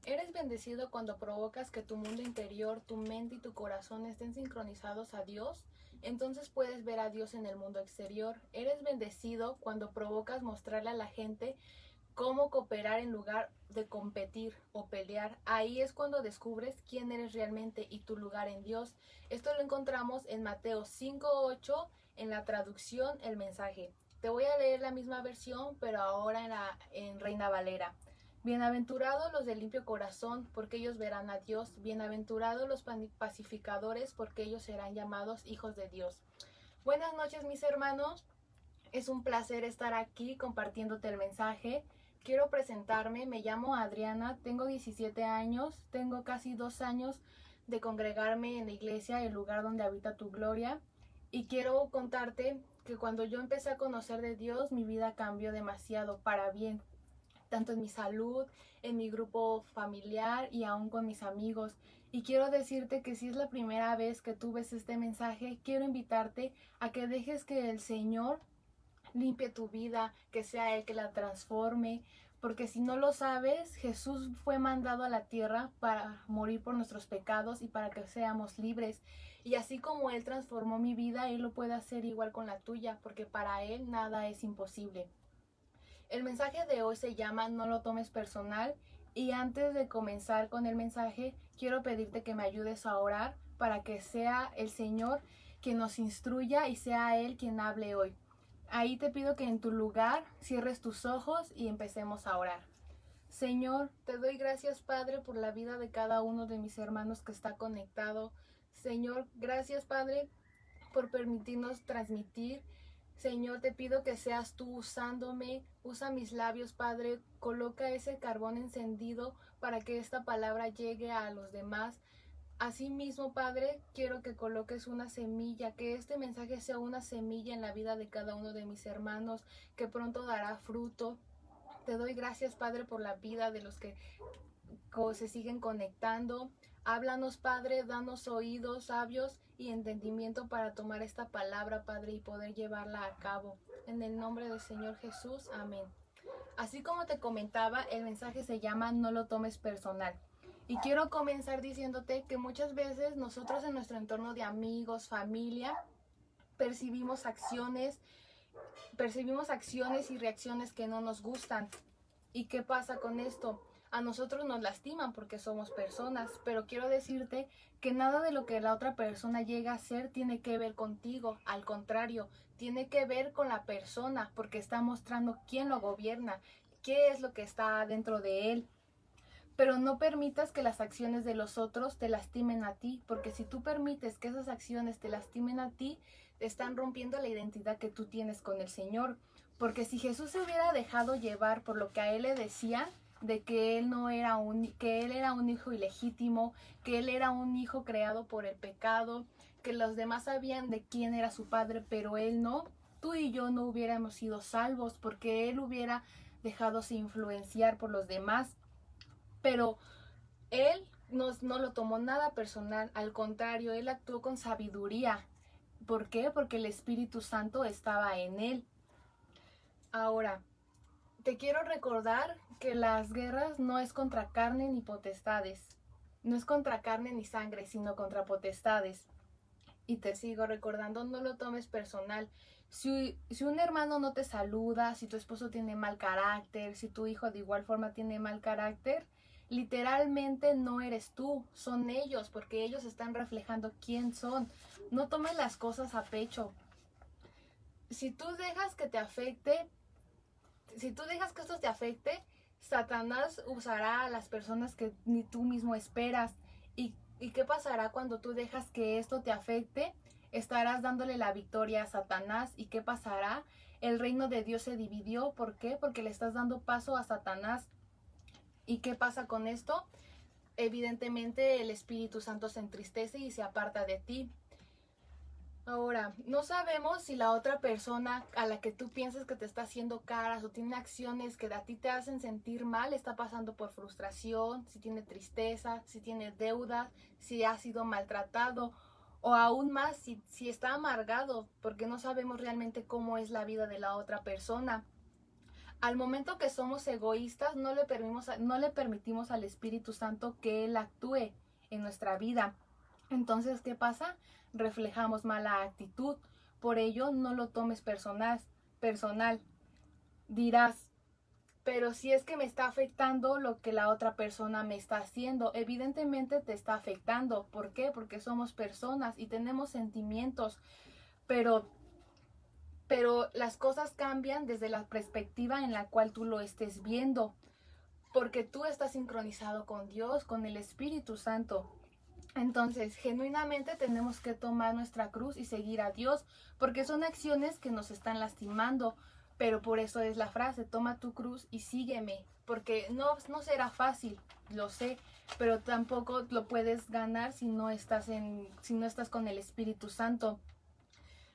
Eres bendecido cuando provocas que tu mundo interior, tu mente y tu corazón estén sincronizados a Dios. Entonces puedes ver a Dios en el mundo exterior. Eres bendecido cuando provocas mostrarle a la gente cómo cooperar en lugar de competir o pelear. Ahí es cuando descubres quién eres realmente y tu lugar en Dios. Esto lo encontramos en Mateo 5:8 en la traducción El Mensaje. Te voy a leer la misma versión, pero ahora en Reina Valera. Bienaventurados los de limpio corazón, porque ellos verán a Dios. Bienaventurados los pacificadores, porque ellos serán llamados hijos de Dios. Buenas noches, mis hermanos. Es un placer estar aquí compartiéndote el mensaje. Quiero presentarme, me llamo Adriana, tengo 17 años, tengo casi 2 años de congregarme en la iglesia, el lugar donde habita tu gloria. Y quiero contarte que cuando yo empecé a conocer de Dios, mi vida cambió demasiado para bien, tanto en mi salud, en mi grupo familiar y aún con mis amigos. Y quiero decirte que si es la primera vez que tú ves este mensaje, quiero invitarte a que dejes que el Señor limpie tu vida, que sea Él que la transforme, porque si no lo sabes, Jesús fue mandado a la tierra para morir por nuestros pecados y para que seamos libres. Y así como Él transformó mi vida, Él lo puede hacer igual con la tuya, porque para Él nada es imposible. El mensaje de hoy se llama No lo tomes personal, y antes de comenzar con el mensaje, quiero pedirte que me ayudes a orar para que sea el Señor quien nos instruya y sea Él quien hable hoy. Ahí te pido que en tu lugar cierres tus ojos y empecemos a orar. Señor, te doy gracias, Padre, por la vida de cada uno de mis hermanos que está conectado. Señor, gracias, Padre, por permitirnos transmitir. Señor, te pido que seas tú usándome, usa mis labios, Padre, coloca ese carbón encendido para que esta palabra llegue a los demás. Asimismo, Padre, quiero que coloques una semilla, que este mensaje sea una semilla en la vida de cada uno de mis hermanos, que pronto dará fruto. Te doy gracias, Padre, por la vida de los que se siguen conectando. Háblanos, Padre, danos oídos sabios y entendimiento para tomar esta palabra, Padre, y poder llevarla a cabo. En el nombre del Señor Jesús, amén. Así como te comentaba, el mensaje se llama No lo tomes personal. Y quiero comenzar diciéndote que muchas veces nosotros en nuestro entorno de amigos, familia, percibimos acciones y reacciones que no nos gustan. ¿Y qué pasa con esto? A nosotros nos lastiman porque somos personas, pero quiero decirte que nada de lo que la otra persona llega a hacer tiene que ver contigo. Al contrario, tiene que ver con la persona, porque está mostrando quién lo gobierna, qué es lo que está dentro de él. Pero no permitas que las acciones de los otros te lastimen a ti, porque si tú permites que esas acciones te lastimen a ti, te están rompiendo la identidad que tú tienes con el Señor. Porque si Jesús se hubiera dejado llevar por lo que a él le decían, de que él no era que él era un hijo ilegítimo, que él era un hijo creado por el pecado, que los demás sabían de quién era su padre, pero él no, tú y yo no hubiéramos sido salvos, porque él hubiera dejadose influenciar por los demás. Pero él no lo tomó nada personal, al contrario, él actuó con sabiduría. ¿Por qué? Porque el Espíritu Santo estaba en él. Ahora, te quiero recordar que las guerras no es contra carne ni potestades, no es contra carne ni sangre, sino contra potestades. Y te sigo recordando, no lo tomes personal. Si un hermano no te saluda, si tu esposo tiene mal carácter, si tu hijo de igual forma tiene mal carácter, literalmente no eres tú, son ellos, porque ellos están reflejando quién son. No tomes las cosas a pecho. Si tú dejas que te afecte, si tú dejas que esto te afecte, Satanás usará a las personas que ni tú mismo esperas. ¿Y qué pasará cuando tú dejas que esto te afecte? Estarás dándole la victoria a Satanás. ¿Y qué pasará? El reino de Dios se dividió. ¿Por qué? Porque le estás dando paso a Satanás. ¿Y qué pasa con esto? Evidentemente el Espíritu Santo se entristece y se aparta de ti. Ahora, no sabemos si la otra persona a la que tú piensas que te está haciendo caras o tiene acciones que a ti te hacen sentir mal está pasando por frustración, si tiene tristeza, si tiene deudas, si ha sido maltratado o aún más si está amargado, porque no sabemos realmente cómo es la vida de la otra persona. Al momento que somos egoístas, no le permitimos al Espíritu Santo que Él actúe en nuestra vida. Entonces, ¿qué pasa? Reflejamos mala actitud. Por ello, no lo tomes personal. Dirás, pero si es que me está afectando lo que la otra persona me está haciendo, evidentemente te está afectando. ¿Por qué? Porque somos personas y tenemos sentimientos, pero las cosas cambian desde la perspectiva en la cual tú lo estés viendo, porque tú estás sincronizado con Dios, con el Espíritu Santo. Entonces, genuinamente tenemos que tomar nuestra cruz y seguir a Dios, porque son acciones que nos están lastimando, pero por eso es la frase, toma tu cruz y sígueme, porque no será fácil, lo sé, pero tampoco lo puedes ganar si no estás con el Espíritu Santo.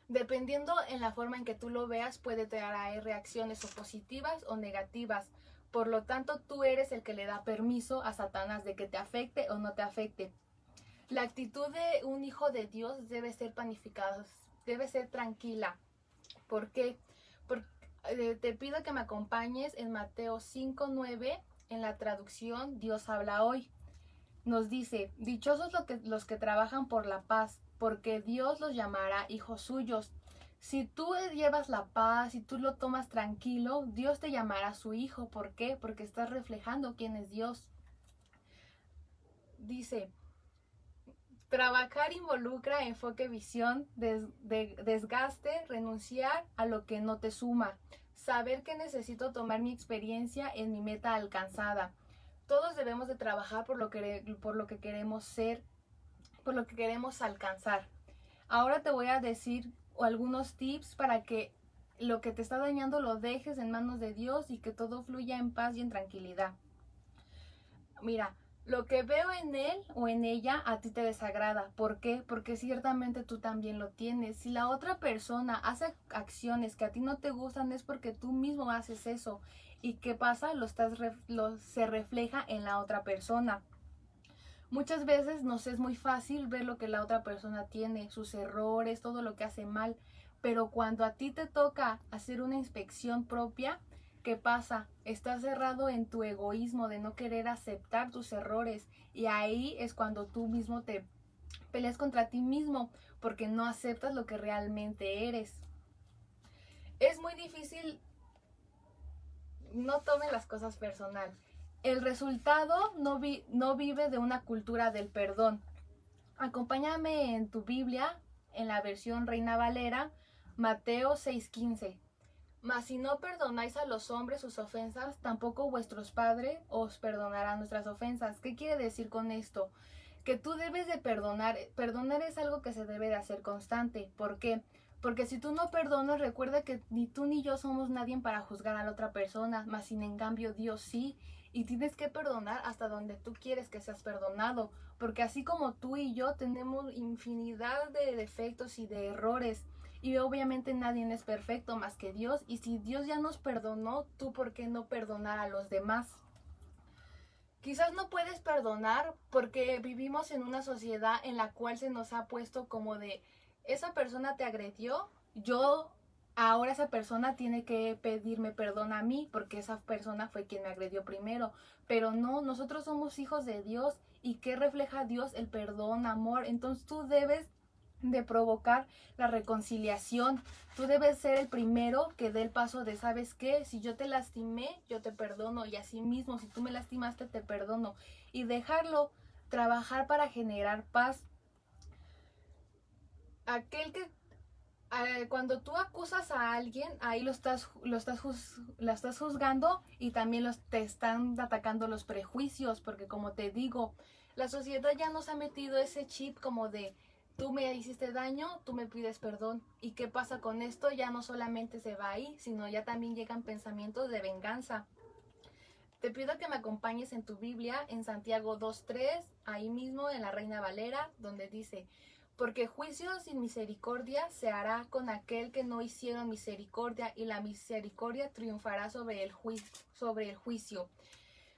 Dependiendo en la forma en que tú lo veas, puede traer reacciones o positivas o negativas. Por lo tanto, tú eres el que le da permiso a Satanás de que te afecte o no te afecte. La actitud de un hijo de Dios debe ser panificada, debe ser tranquila. ¿Por qué? Porque, te pido que me acompañes en Mateo 5:9, en la traducción Dios habla hoy. Nos dice, dichosos los que trabajan por la paz, porque Dios los llamará hijos suyos. Si tú llevas la paz, si tú lo tomas tranquilo, Dios te llamará su hijo. ¿Por qué? Porque estás reflejando quién es Dios. Dice, trabajar involucra enfoque, visión, desgaste, renunciar a lo que no te suma. Saber que necesito tomar mi experiencia en mi meta alcanzada. Todos debemos de trabajar por lo que queremos ser, por lo que queremos alcanzar. Ahora te voy a decir algunos tips para que lo que te está dañando lo dejes en manos de Dios y que todo fluya en paz y en tranquilidad. Mira, lo que veo en él o en ella a ti te desagrada. ¿Por qué? Porque ciertamente tú también lo tienes. Si la otra persona hace acciones que a ti no te gustan, es porque tú mismo haces eso. ¿Y qué pasa? Se refleja en la otra persona. Muchas veces nos es muy fácil ver lo que la otra persona tiene, sus errores, todo lo que hace mal, pero cuando a ti te toca hacer una inspección propia, ¿qué pasa? Estás cerrado en tu egoísmo de no querer aceptar tus errores y ahí es cuando tú mismo te peleas contra ti mismo porque no aceptas lo que realmente eres. Es muy difícil, no tomen las cosas personal. El resultado no vive de una cultura del perdón. Acompáñame en tu Biblia, en la versión Reina Valera, Mateo 6:15. Mas si no perdonáis a los hombres sus ofensas, tampoco vuestros padres os perdonarán nuestras ofensas. ¿Qué quiere decir con esto? Que tú debes de perdonar. Perdonar es algo que se debe de hacer constante. ¿Por qué? Porque si tú no perdonas, recuerda que ni tú ni yo somos nadie para juzgar a la otra persona, mas sin en cambio Dios sí. Y tienes que perdonar hasta donde tú quieres que seas perdonado, porque así como tú y yo tenemos infinidad de defectos y de errores, y obviamente nadie es perfecto más que Dios, y si Dios ya nos perdonó, ¿tú por qué no perdonar a los demás? Quizás no puedes perdonar porque vivimos en una sociedad en la cual se nos ha puesto como de, esa persona te agredió, ahora esa persona tiene que pedirme perdón a mí porque esa persona fue quien me agredió primero. Pero no, nosotros somos hijos de Dios. ¿Y qué refleja Dios? El perdón, amor. Entonces tú debes de provocar la reconciliación. Tú debes ser el primero que dé el paso de, ¿sabes qué? Si yo te lastimé, yo te perdono, y así mismo, si tú me lastimaste, te perdono, y dejarlo trabajar para generar paz. Cuando tú acusas a alguien, ahí lo estás juzgando, y también te están atacando los prejuicios, porque como te digo, la sociedad ya nos ha metido ese chip como de, tú me hiciste daño, tú me pides perdón. ¿Y qué pasa con esto? Ya no solamente se va ahí, sino ya también llegan pensamientos de venganza. Te pido que me acompañes en tu Biblia, en Santiago 2:3, ahí mismo en la Reina Valera, donde dice, porque juicio sin misericordia se hará con aquel que no hicieron misericordia, y la misericordia triunfará sobre el juicio.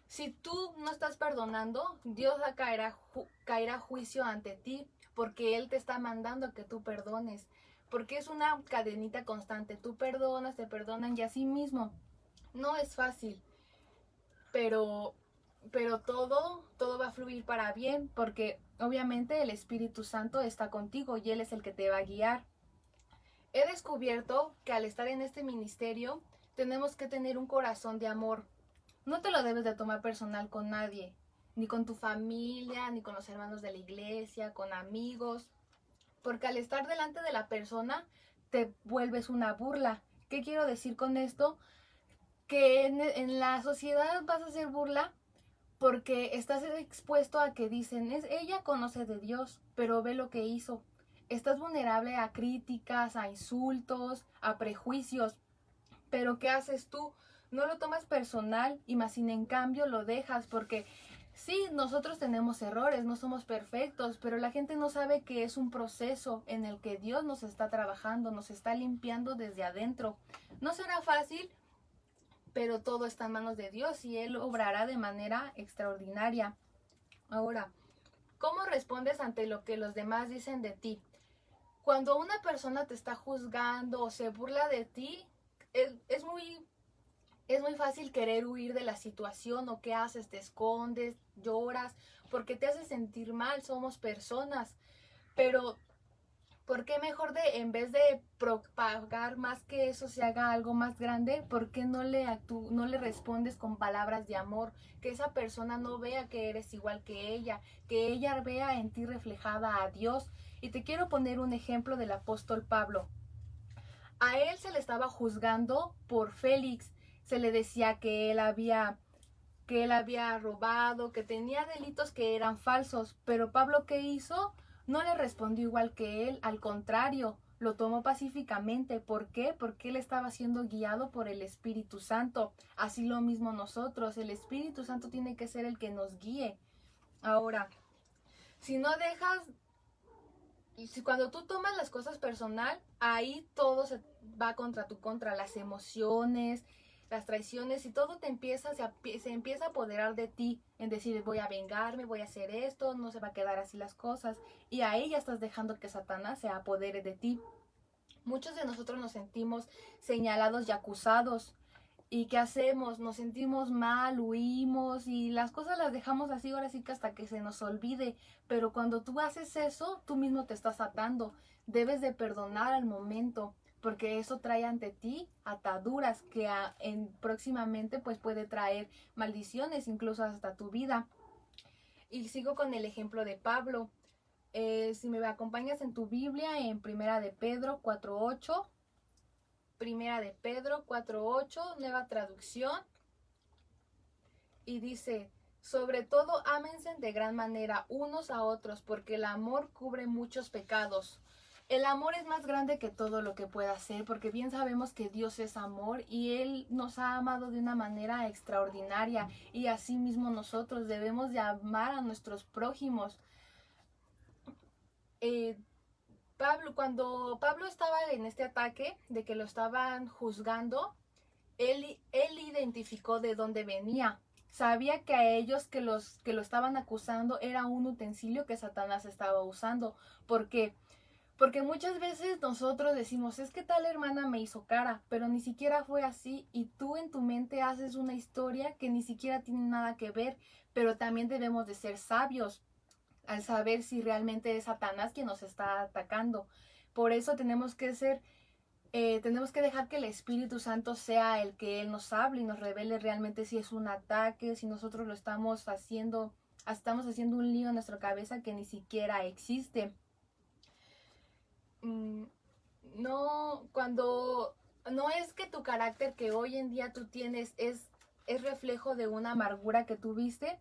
Si tú no estás perdonando, Dios caerá juicio ante ti, porque Él te está mandando que tú perdones, porque es una cadenita constante. Tú perdonas, te perdonan, y así mismo No es fácil, pero, pero todo va a fluir para bien, porque obviamente el Espíritu Santo está contigo y Él es el que te va a guiar. He descubierto que al estar en este ministerio tenemos que tener un corazón de amor. No te lo debes de tomar personal con nadie, ni con tu familia, ni con los hermanos de la iglesia, con amigos, porque al estar delante de la persona te vuelves una burla. ¿Qué quiero decir con esto? Que en la sociedad vas a hacer burla porque estás expuesto a que dicen, ella conoce de Dios, pero ve lo que hizo. Estás vulnerable a críticas, a insultos, a prejuicios, pero ¿qué haces tú? No lo tomas personal y más sin en cambio lo dejas porque sí, nosotros tenemos errores, no somos perfectos, pero la gente no sabe que es un proceso en el que Dios nos está trabajando, nos está limpiando desde adentro. No será fácil, pero todo está en manos de Dios y Él obrará de manera extraordinaria. Ahora, ¿cómo respondes ante lo que los demás dicen de ti? Cuando una persona te está juzgando o se burla de ti, es muy fácil querer huir de la situación. ¿O qué haces? Te escondes, lloras, porque te hace sentir mal. Somos personas, pero ¿por qué mejor en vez de propagar más que eso se haga algo más grande? ¿Por qué no le respondes con palabras de amor? Que esa persona no vea que eres igual que ella vea en ti reflejada a Dios. Y te quiero poner un ejemplo del apóstol Pablo. A él se le estaba juzgando por Félix. Se le decía que él había robado, que tenía delitos que eran falsos. Pero Pablo, ¿qué hizo? No le respondió igual que él, al contrario, lo tomó pacíficamente. ¿Por qué? Porque él estaba siendo guiado por el Espíritu Santo. Así lo mismo nosotros, el Espíritu Santo tiene que ser el que nos guíe. Ahora, si no dejas, si cuando tú tomas las cosas personal, ahí todo se va contra las emociones, las traiciones, y todo se empieza a apoderar de ti, en decir, voy a vengarme, voy a hacer esto, no se va a quedar así las cosas, y ahí ya estás dejando que Satanás se apodere de ti. Muchos de nosotros nos sentimos señalados y acusados. ¿Y qué hacemos? Nos sentimos mal, huimos y las cosas las dejamos así ahora sí que hasta que se nos olvide. Pero cuando tú haces eso, tú mismo te estás atando. Debes de perdonar al momento, porque eso trae ante ti ataduras que próximamente pues puede traer maldiciones, incluso hasta tu vida. Y sigo con el ejemplo de Pablo. Si me acompañas en tu Biblia, en Primera de Pedro 4:8. Primera de Pedro 4:8, nueva traducción. Y dice, sobre todo ámense de gran manera unos a otros, porque el amor cubre muchos pecados. El amor es más grande que todo lo que pueda ser, porque bien sabemos que Dios es amor y Él nos ha amado de una manera extraordinaria, y así mismo nosotros debemos de amar a nuestros prójimos. Cuando Pablo estaba en este ataque de que lo estaban juzgando, él identificó de dónde venía. Sabía que a ellos que lo estaban acusando era un utensilio que Satanás estaba usando. ¿Por qué? Porque muchas veces nosotros decimos, es que tal hermana me hizo cara, pero ni siquiera fue así, y tú en tu mente haces una historia que ni siquiera tiene nada que ver. Pero también debemos de ser sabios al saber si realmente es Satanás quien nos está atacando. Por eso tenemos que dejar que el Espíritu Santo sea el que Él nos hable y nos revele realmente si es un ataque, si nosotros lo estamos haciendo un lío en nuestra cabeza que ni siquiera existe. No es que tu carácter que hoy en día tú tienes es reflejo de una amargura que tuviste.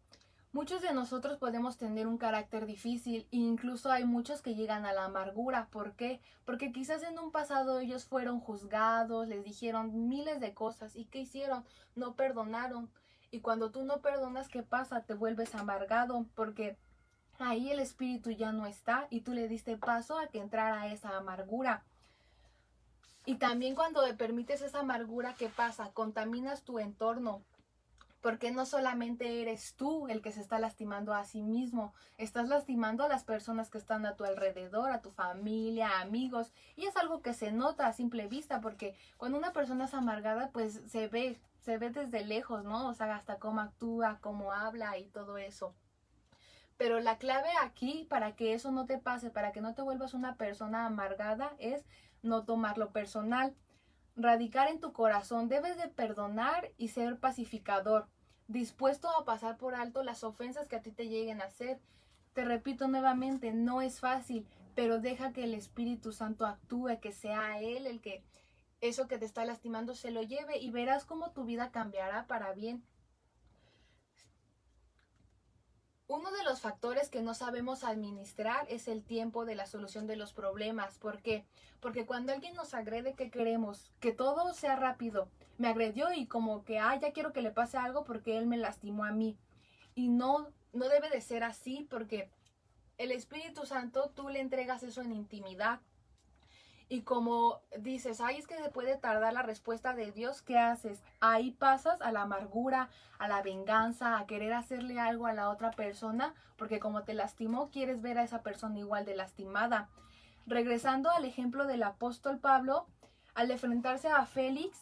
Muchos de nosotros podemos tener un carácter difícil e incluso hay muchos que llegan a la amargura. ¿Por qué? Porque quizás en un pasado ellos fueron juzgados, les dijeron miles de cosas, y ¿qué hicieron? No perdonaron. Y cuando tú no perdonas, ¿qué pasa? Te vuelves amargado, porque ahí el espíritu ya no está y tú le diste paso a que entrara esa amargura. Y también cuando le permites esa amargura, ¿qué pasa? Contaminas tu entorno. Porque no solamente eres tú el que se está lastimando a sí mismo, estás lastimando a las personas que están a tu alrededor, a tu familia, amigos, y es algo que se nota a simple vista, porque cuando una persona es amargada, pues se ve se ve desde lejos, ¿no? O sea, hasta cómo actúa, cómo habla y todo eso. Pero la clave aquí para que eso no te pase, para que no te vuelvas una persona amargada, es no tomarlo personal. Radicar en tu corazón, debes de perdonar y ser pacificador, dispuesto a pasar por alto las ofensas que a ti te lleguen a hacer. Te repito nuevamente, no es fácil, pero deja que el Espíritu Santo actúe, que sea Él el que eso que te está lastimando se lo lleve y verás cómo tu vida cambiará para bien. Uno de los factores que no sabemos administrar es el tiempo de la solución de los problemas. ¿Por qué? Porque cuando alguien nos agrede, ¿qué queremos? Que todo sea rápido. Me agredió y como que, ya quiero que le pase algo porque él me lastimó a mí. Y no debe de ser así, porque el Espíritu Santo tú le entregas eso en intimidad. Y como dices, es que se puede tardar la respuesta de Dios, ¿qué haces? Ahí pasas a la amargura, a la venganza, a querer hacerle algo a la otra persona, porque como te lastimó, quieres ver a esa persona igual de lastimada. Regresando al ejemplo del apóstol Pablo, al enfrentarse a Félix,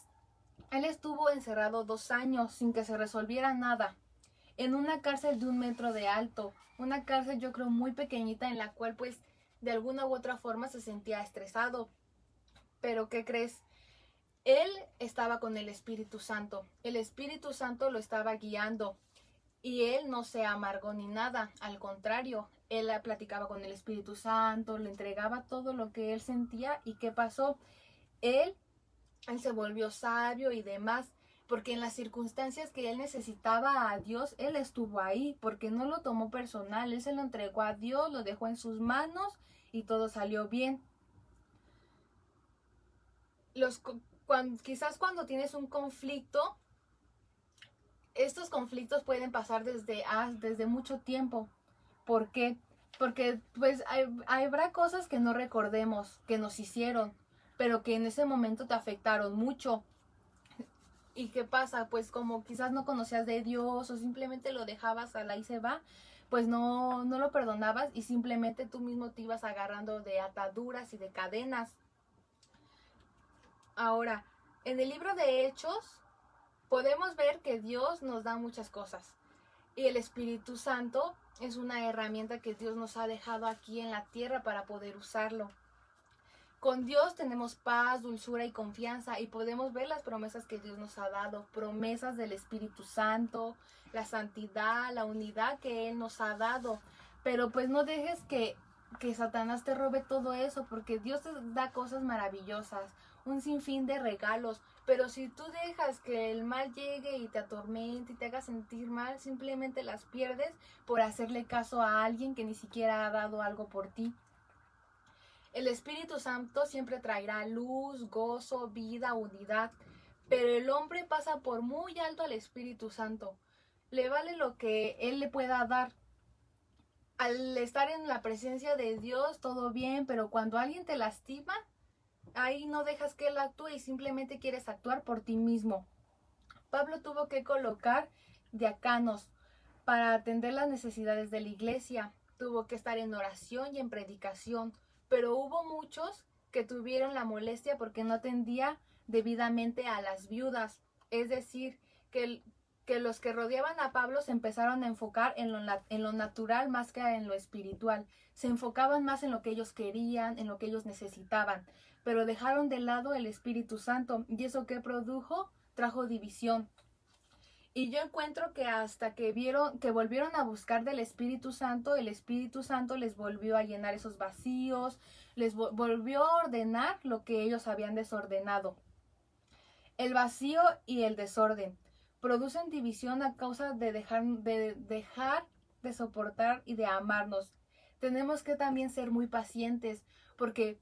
él estuvo encerrado 2 años sin que se resolviera nada, en una cárcel de 1 metro de alto, una cárcel yo creo muy pequeñita en la cual pues de alguna u otra forma se sentía estresado. Pero ¿qué crees? Él estaba con el Espíritu Santo. El Espíritu Santo lo estaba guiando. Y él no se amargó ni nada. Al contrario, él platicaba con el Espíritu Santo, le entregaba todo lo que él sentía. ¿Y qué pasó? Él se volvió sabio y demás. Porque en las circunstancias que él necesitaba a Dios, él estuvo ahí. Porque no lo tomó personal. Él se lo entregó a Dios, lo dejó en sus manos y todo salió bien. Quizás cuando tienes un conflicto, estos conflictos pueden pasar desde mucho tiempo. ¿Por qué? Porque pues habrá cosas que no recordemos, que nos hicieron, pero que en ese momento te afectaron mucho. ¿Y qué pasa? Pues como quizás no conocías de Dios o simplemente lo dejabas a la y se va, pues no lo perdonabas y simplemente tú mismo te ibas agarrando de ataduras y de cadenas. Ahora, en el libro de Hechos podemos ver que Dios nos da muchas cosas y el Espíritu Santo es una herramienta que Dios nos ha dejado aquí en la tierra para poder usarlo. Con Dios tenemos paz, dulzura y confianza y podemos ver las promesas que Dios nos ha dado, promesas del Espíritu Santo, la santidad, la unidad que Él nos ha dado. Pero pues no dejes que Satanás te robe todo eso, porque Dios te da cosas maravillosas, un sinfín de regalos, pero si tú dejas que el mal llegue y te atormente y te haga sentir mal, simplemente las pierdes por hacerle caso a alguien que ni siquiera ha dado algo por ti. El Espíritu Santo siempre traerá luz, gozo, vida, unidad, pero el hombre pasa por muy alto al Espíritu Santo. Le vale lo que Él le pueda dar. Al estar en la presencia de Dios, todo bien, pero cuando alguien te lastima, ahí no dejas que Él actúe y simplemente quieres actuar por ti mismo. Pablo tuvo que colocar diáconos para atender las necesidades de la iglesia. Tuvo que estar en oración y en predicación, pero hubo muchos que tuvieron la molestia porque no atendía debidamente a las viudas. Es decir, que los que rodeaban a Pablo se empezaron a enfocar en lo natural más que en lo espiritual. Se enfocaban más en lo que ellos querían, en lo que ellos necesitaban, pero dejaron de lado el Espíritu Santo. ¿Y eso qué produjo? Trajo división. Y yo encuentro que hasta que volvieron a buscar del Espíritu Santo, el Espíritu Santo les volvió a llenar esos vacíos, les volvió a ordenar lo que ellos habían desordenado. El vacío y el desorden producen división a causa de dejar de soportar y de amarnos. Tenemos que también ser muy pacientes, porque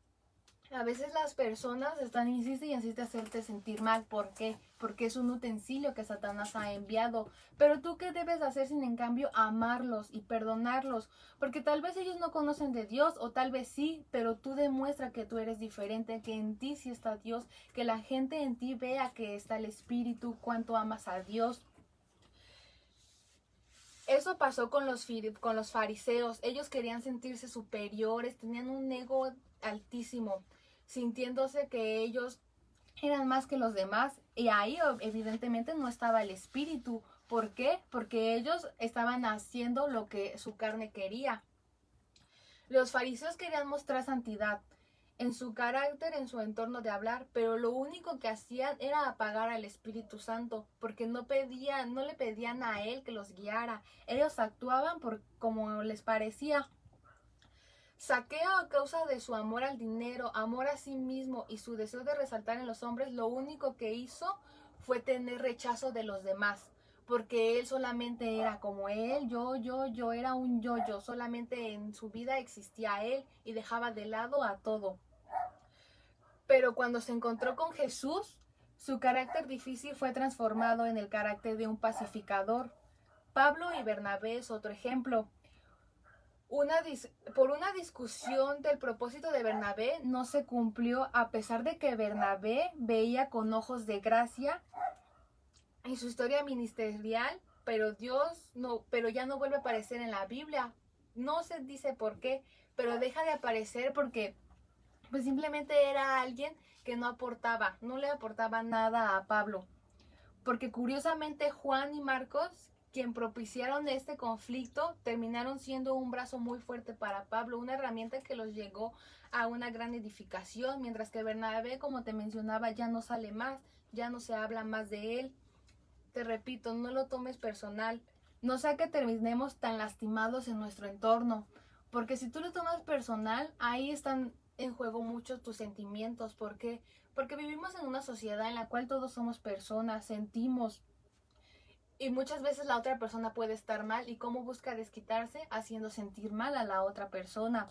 a veces las personas insiste y insiste a hacerte sentir mal. ¿Por qué? Porque es un utensilio que Satanás ha enviado. Pero tú, ¿qué debes hacer sin en cambio amarlos y perdonarlos? Porque tal vez ellos no conocen de Dios o tal vez sí, pero tú demuestra que tú eres diferente, que en ti sí está Dios, que la gente en ti vea que está el Espíritu, cuánto amas a Dios. Eso pasó con los fariseos. Ellos querían sentirse superiores, tenían un ego altísimo, sintiéndose que ellos eran más que los demás. Y ahí evidentemente no estaba el espíritu. ¿Por qué? Porque ellos estaban haciendo lo que su carne quería. Los fariseos querían mostrar santidad en su carácter, en su entorno de hablar, pero lo único que hacían era apagar al Espíritu Santo, porque no le pedían a él que los guiara. Ellos actuaban por como les parecía. Saqueo, a causa de su amor al dinero, amor a sí mismo y su deseo de resaltar en los hombres, lo único que hizo fue tener rechazo de los demás, porque él solamente era como él, yo era un yo, solamente en su vida existía él y dejaba de lado a todo. Pero cuando se encontró con Jesús, su carácter difícil fue transformado en el carácter de un pacificador. Pablo y Bernabé es otro ejemplo. Por una discusión del propósito de Bernabé no se cumplió, a pesar de que Bernabé veía con ojos de gracia en su historia ministerial, pero pero ya no vuelve a aparecer en la Biblia. No se dice por qué, pero deja de aparecer porque pues simplemente era alguien que no le aportaba nada a Pablo. Porque curiosamente Juan y Marcos, quien propiciaron este conflicto, terminaron siendo un brazo muy fuerte para Pablo, una herramienta que los llegó a una gran edificación, mientras que Bernabé, como te mencionaba, ya no sale más, ya no se habla más de él. Te repito, no lo tomes personal, no sea que terminemos tan lastimados en nuestro entorno, porque si tú lo tomas personal, ahí están en juego mucho tus sentimientos. ¿Por qué? Porque vivimos en una sociedad en la cual todos somos personas, sentimos, y muchas veces la otra persona puede estar mal, y cómo busca desquitarse haciendo sentir mal a la otra persona.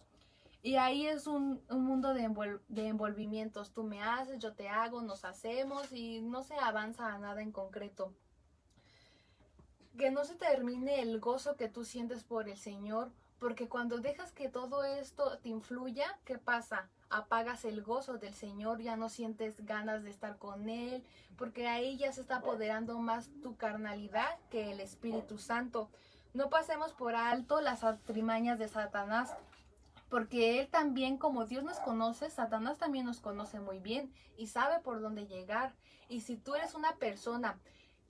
Y ahí es un mundo de envolvimientos. Tú me haces, yo te hago, nos hacemos y no se avanza a nada en concreto. Que no se termine el gozo que tú sientes por el Señor, porque cuando dejas que todo esto te influya, ¿qué pasa? Apagas el gozo del Señor, ya no sientes ganas de estar con Él, porque ahí ya se está apoderando más tu carnalidad que el Espíritu Santo. No pasemos por alto las artimañas de Satanás, porque él también, como Dios nos conoce, Satanás también nos conoce muy bien y sabe por dónde llegar. Y si tú eres una persona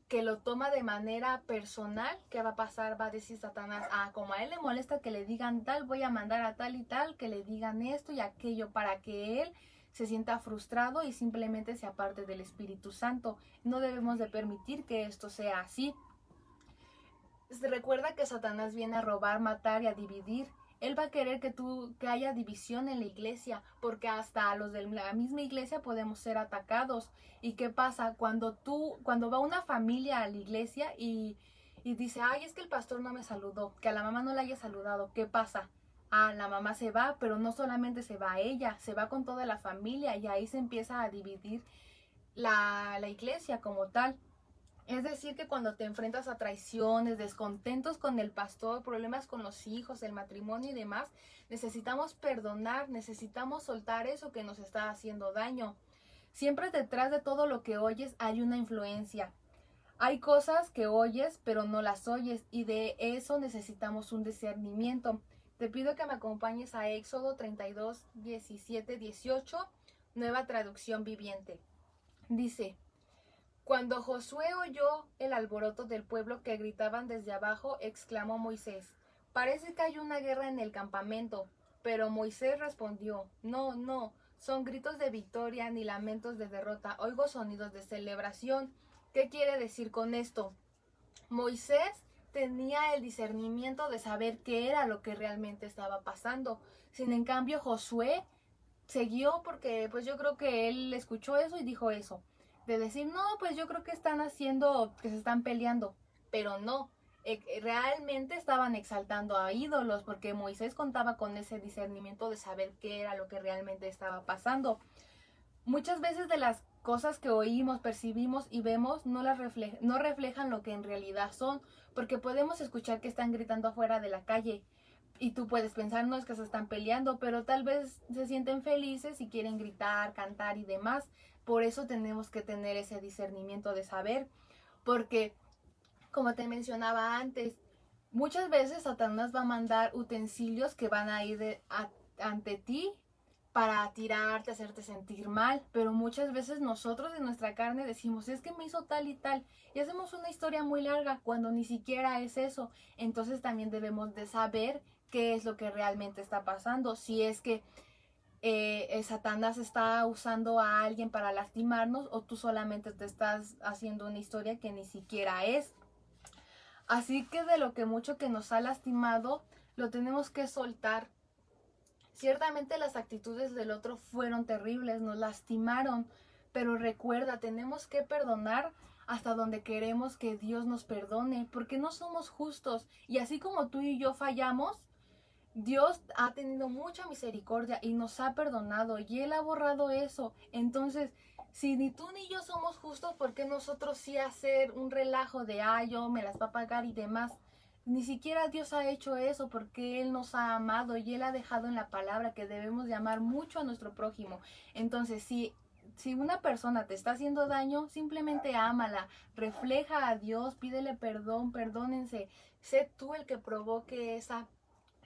que lo toma de manera personal, ¿qué va a pasar? Va a decir Satanás, como a él le molesta que le digan tal, voy a mandar a tal y tal, que le digan esto y aquello, para que él se sienta frustrado y simplemente se aparte del Espíritu Santo. No debemos de permitir que esto sea así. Recuerda que Satanás viene a robar, matar y a dividir. Él va a querer que haya división en la iglesia, porque hasta los de la misma iglesia podemos ser atacados. ¿Y qué pasa? Cuando va una familia a la iglesia y dice, ay, es que el pastor no me saludó, que a la mamá no la haya saludado, ¿qué pasa? La mamá se va, pero no solamente se va ella, se va con toda la familia, y ahí se empieza a dividir la iglesia como tal. Es decir, que cuando te enfrentas a traiciones, descontentos con el pastor, problemas con los hijos, el matrimonio y demás, necesitamos perdonar, necesitamos soltar eso que nos está haciendo daño. Siempre detrás de todo lo que oyes hay una influencia. Hay cosas que oyes pero no las oyes, y de eso necesitamos un discernimiento. Te pido que me acompañes a Éxodo 32, 17, 18, nueva traducción viviente. Dice: cuando Josué oyó el alboroto del pueblo que gritaban desde abajo, exclamó Moisés: parece que hay una guerra en el campamento. Pero Moisés respondió: no, son gritos de victoria ni lamentos de derrota, oigo sonidos de celebración. ¿Qué quiere decir con esto? Moisés tenía el discernimiento de saber qué era lo que realmente estaba pasando. Sin en cambio, Josué siguió porque pues yo creo que él escuchó eso y dijo eso. De decir, no, pues yo creo que están haciendo, que se están peleando. Pero no, realmente estaban exaltando a ídolos, porque Moisés contaba con ese discernimiento de saber qué era lo que realmente estaba pasando. Muchas veces de las cosas que oímos, percibimos y vemos no reflejan lo que en realidad son, porque podemos escuchar que están gritando afuera de la calle, y tú puedes pensar, no, es que se están peleando, pero tal vez se sienten felices y quieren gritar, cantar y demás. Por eso tenemos que tener ese discernimiento de saber, porque, como te mencionaba antes, muchas veces Satanás va a mandar utensilios que van a ir ante ti para tirarte, hacerte sentir mal, pero muchas veces nosotros en nuestra carne decimos, es que me hizo tal y tal, y hacemos una historia muy larga cuando ni siquiera es eso. Entonces también debemos de saber qué es lo que realmente está pasando, si es que Satanás está usando a alguien para lastimarnos o tú solamente te estás haciendo una historia que ni siquiera es. Así que de lo que mucho que nos ha lastimado, lo tenemos que soltar. Ciertamente las actitudes del otro fueron terribles, nos lastimaron, pero recuerda, tenemos que perdonar hasta donde queremos que Dios nos perdone, porque no somos justos. Y así como tú y yo fallamos, Dios ha tenido mucha misericordia y nos ha perdonado y Él ha borrado eso. Entonces, si ni tú ni yo somos justos, ¿por qué nosotros sí hacer un relajo de, yo me las va a pagar y demás? Ni siquiera Dios ha hecho eso porque Él nos ha amado y Él ha dejado en la palabra que debemos de amar mucho a nuestro prójimo. Entonces, si una persona te está haciendo daño, simplemente ámala, refleja a Dios, pídele perdón, perdónense. Sé tú el que provoque esa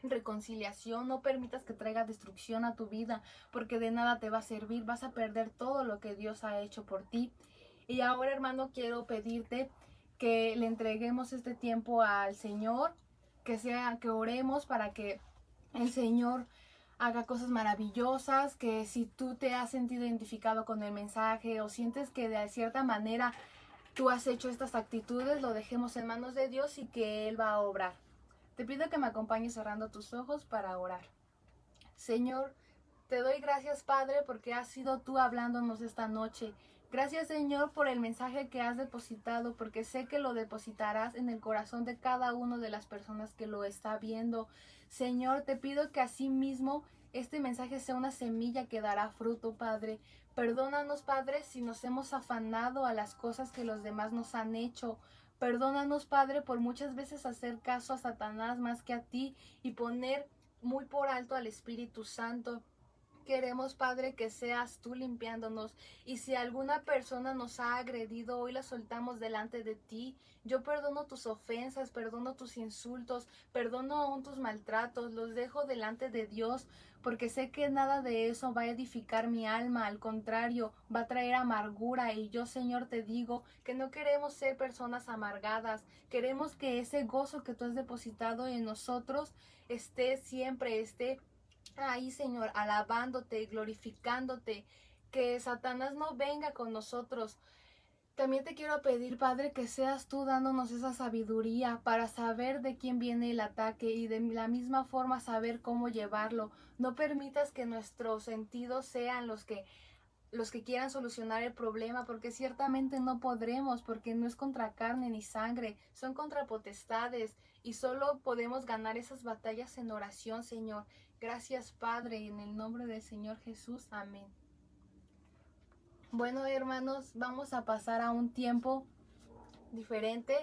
reconciliación, no permitas que traiga destrucción a tu vida, porque de nada te va a servir, vas a perder todo lo que Dios ha hecho por ti. Y ahora, hermano, quiero pedirte que le entreguemos este tiempo al Señor, que oremos para que el Señor haga cosas maravillosas, que si tú te has sentido identificado con el mensaje o sientes que de cierta manera tú has hecho estas actitudes, lo dejemos en manos de Dios y que Él va a obrar. Te pido que me acompañes cerrando tus ojos para orar. Señor, te doy gracias, Padre, porque has sido tú hablándonos esta noche. Gracias, Señor, por el mensaje que has depositado, porque sé que lo depositarás en el corazón de cada una de las personas que lo está viendo. Señor, te pido que asimismo este mensaje sea una semilla que dará fruto, Padre. Perdónanos, Padre, si nos hemos afanado a las cosas que los demás nos han hecho. Perdónanos, Padre, por muchas veces hacer caso a Satanás más que a ti y poner muy por alto al Espíritu Santo. Queremos, Padre, que seas tú limpiándonos. Y si alguna persona nos ha agredido, hoy la soltamos delante de ti. Yo perdono tus ofensas, perdono tus insultos, perdono aún tus maltratos, los dejo delante de Dios, porque sé que nada de eso va a edificar mi alma, al contrario, va a traer amargura. Y yo, Señor, te digo que no queremos ser personas amargadas, queremos que ese gozo que tú has depositado en nosotros esté siempre, ahí, Señor, alabándote, glorificándote, que Satanás no venga con nosotros. También te quiero pedir, Padre, que seas tú dándonos esa sabiduría para saber de quién viene el ataque y de la misma forma saber cómo llevarlo. No permitas que nuestros sentidos sean los que quieran solucionar el problema, porque ciertamente no podremos, porque no es contra carne ni sangre, son contra potestades y solo podemos ganar esas batallas en oración, Señor. Gracias, Padre, en el nombre del Señor Jesús. Amén. Bueno, hermanos, vamos a pasar a un tiempo diferente.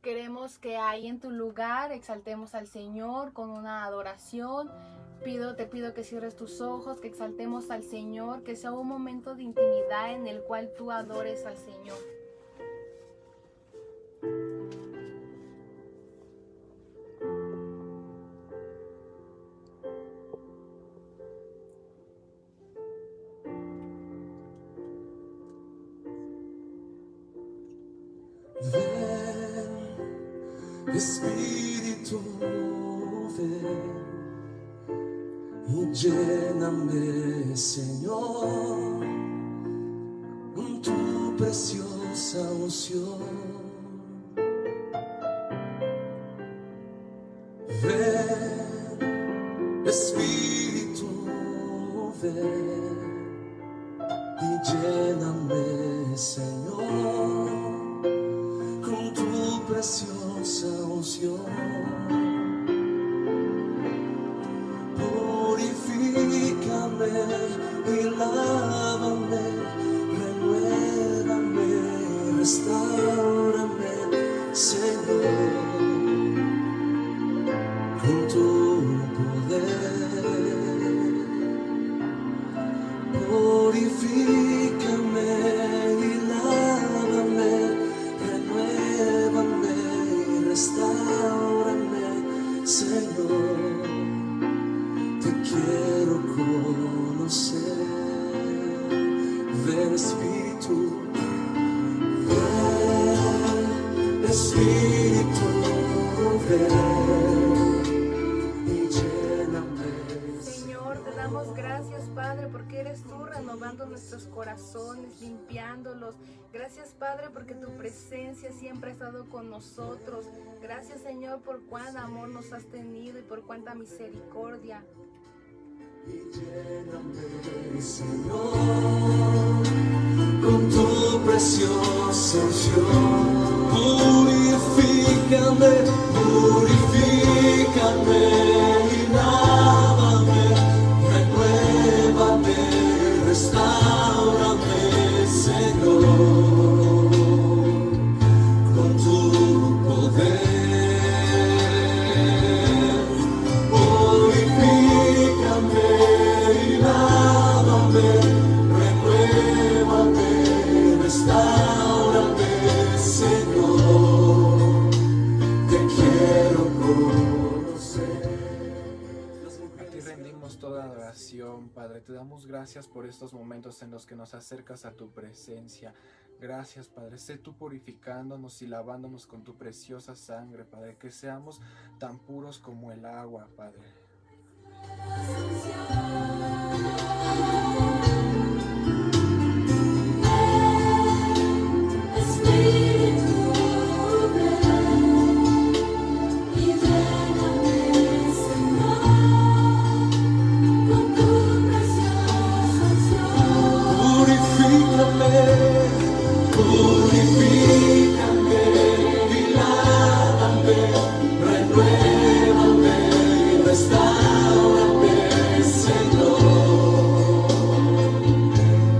Queremos que ahí en tu lugar exaltemos al Señor con una adoración. Te pido que cierres tus ojos, que exaltemos al Señor, que sea un momento de intimidad en el cual tú adores al Señor. Ven, Espíritu, ven y lléname, Señor, con tu preciosa unción. Ven, Espíritu, ven y lléname, Señor, con tu preciosa unción. Purifícame y lávame, renuévame, restáurame, Señor, con tu poder. Purifícame y lávame, renuévame y restáurame, Señor. Te quiero conocer. conocer. Ven Espíritu, ven Espíritu, ven y lléname. Señor, te damos gracias, Padre, porque eres tú renovando nuestros corazones, limpiándolos. Gracias, Padre, porque tu presencia siempre ha estado con nosotros. Gracias, Señor, por cuán amor nos has tenido y por cuánta misericordia. Y lléname, Señor, con tu preciosa unción. Purifícame, purifícame y lávame, renuévame, restáurame, Señor, con tu poder. Purifícame y lávame, renuévame, restáurame, Señor, te quiero conocer. A ti rendimos toda adoración, Padre. Te damos gracias por estos momentos en los que nos acercas a tu presencia. Gracias, Padre. Sé tú purificándonos y lavándonos con tu preciosa sangre, Padre. Que seamos tan puros como el agua, Padre. Espíritu, ven y lléname, Señor, con tu preciosa unción. Purifícame, purifícame y lávame, renuévame y restáurame, Señor,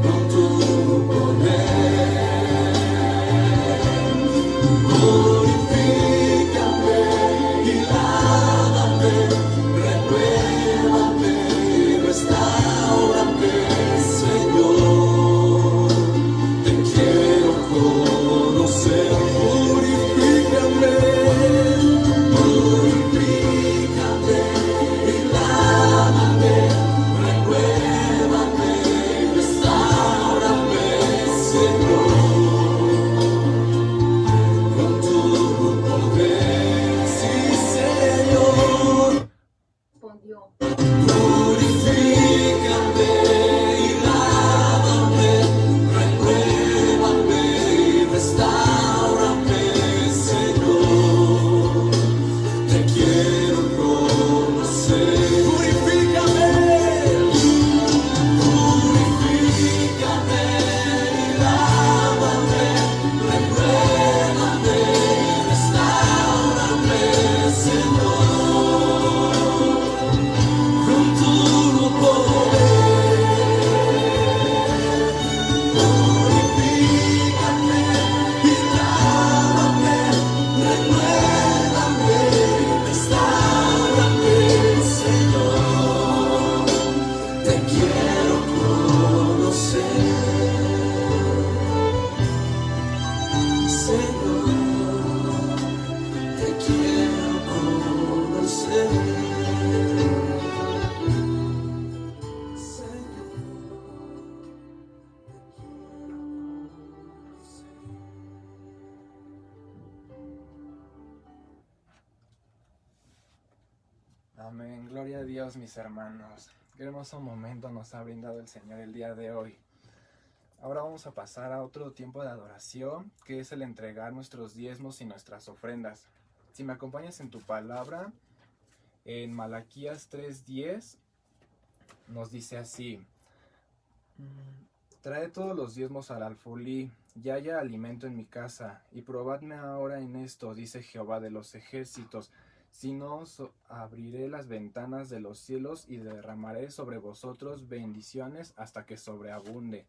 con tu poder. Purifícame y lávame, renuévame y restáurame, Señor, te quiero conocer. Purifícame, purifícame y lávame, renuévame y restáurame, Señor, con tu poder. Sí, Señor. Respondió. Purifícame y lávame, renuévame y restáurame, Señor, te quiero conocer. Purifícame, purifícame y lávame, renuévame y restáurame, Señor, con tu poder. Purifícame y lávame, renuévame y restáurame, Señor, te quiero conocer, Señor, te quiero conocer. Amén. Gloria a Dios, mis hermanos. Qué hermoso momento nos ha brindado el Señor el día de hoy. Ahora vamos a pasar a otro tiempo de adoración, que es el entregar nuestros diezmos y nuestras ofrendas. Si me acompañas en tu palabra, en Malaquías 3:10, nos dice así: Trae todos los diezmos al alfolí, y haya alimento en mi casa, y probadme ahora en esto, dice Jehová de los ejércitos. Si no, os abriré las ventanas de los cielos y derramaré sobre vosotros bendiciones hasta que sobreabunde.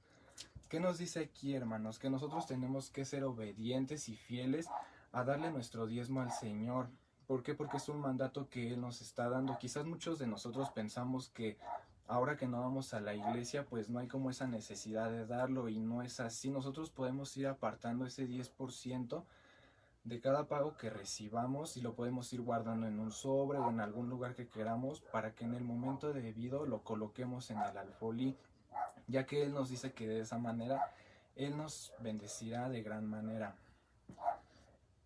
¿Qué nos dice aquí, hermanos? Que nosotros tenemos que ser obedientes y fieles a darle nuestro diezmo al Señor. ¿Por qué? Porque es un mandato que Él nos está dando. Quizás muchos de nosotros pensamos que ahora que no vamos a la iglesia, pues no hay como esa necesidad de darlo, y no es así. Nosotros podemos ir apartando ese 10% de cada pago que recibamos y lo podemos ir guardando en un sobre o en algún lugar que queramos para que en el momento debido lo coloquemos en el alfolí, ya que Él nos dice que de esa manera Él nos bendecirá de gran manera.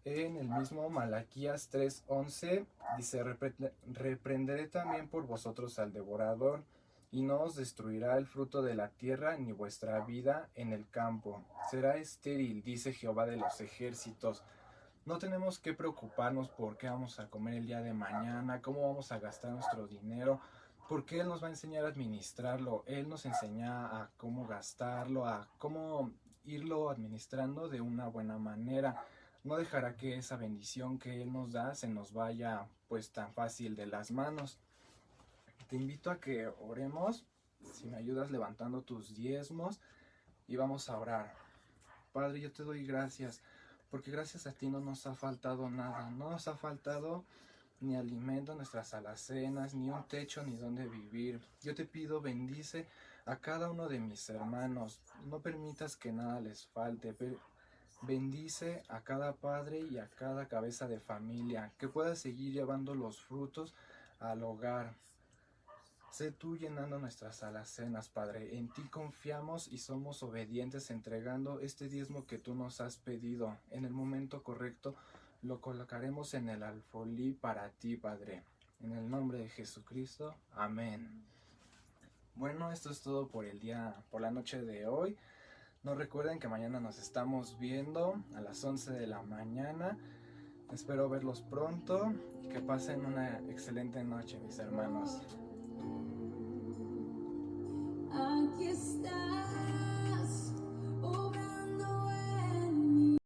En el mismo Malaquías 3:11 dice: reprenderé también por vosotros al devorador, y no os destruirá el fruto de la tierra, ni vuestra vida en el campo. Será estéril, dice Jehová de los ejércitos. No tenemos que preocuparnos por qué vamos a comer el día de mañana, cómo vamos a gastar nuestro dinero, porque Él nos va a enseñar a administrarlo. Él nos enseña a cómo gastarlo, a cómo irlo administrando de una buena manera. No dejará que esa bendición que Él nos da se nos vaya pues tan fácil de las manos. Te invito a que oremos, si me ayudas levantando tus diezmos, y vamos a orar. Padre, yo te doy gracias, porque gracias a ti no nos ha faltado nada, no nos ha faltado ni alimento en nuestras alacenas, ni un techo, ni dónde vivir. Yo te pido, bendice a cada uno de mis hermanos, no permitas que nada les falte, bendice a cada padre y a cada cabeza de familia, que pueda seguir llevando los frutos al hogar. Sé tú llenando nuestras alacenas, Padre. En ti confiamos y somos obedientes entregando este diezmo que tú nos has pedido. En el momento correcto lo colocaremos en el alfolí para ti, Padre. En el nombre de Jesucristo. Amén. Bueno, esto es todo por la noche de hoy. No recuerden que mañana nos estamos viendo a las 11 de la mañana. Espero verlos pronto y que pasen una excelente noche, mis hermanos. Aquí estás, oh